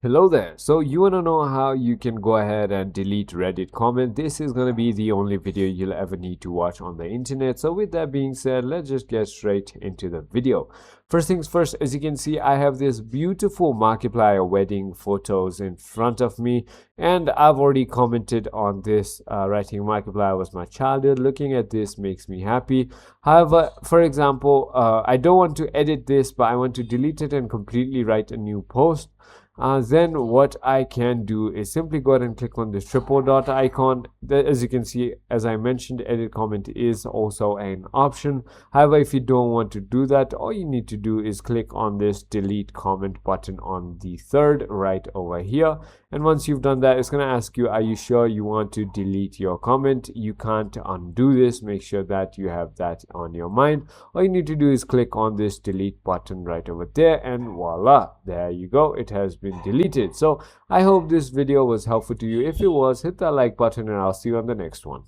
Hello there. So you want to know how you can go ahead and delete Reddit comment? This is going to be the only video you'll ever need to watch on the internet. So with that being said, let's just get straight into the video. First things first, as you can see, I have this beautiful Markiplier wedding photos in front of me, and I've already commented on this, writing Markiplier was my childhood. Looking at this makes me happy. However, for example, I don't want to edit this, but I want to delete it and completely write a new post. Then what I can do is simply go ahead and click on this triple dot icon. As you can see, as I mentioned, edit comment is also an option. However, if you don't want to do that, all you need to do is click on this delete comment button on the third right over here. And once you've done that, it's going to ask you, are you sure you want to delete your comment? You can't undo this. Make sure that you have that on your mind. All you need to do is click on this delete button right over there, and voila, there you go. It has been deleted. So I hope this video was helpful to you. If it was, hit that like button and I'll see you on the next one.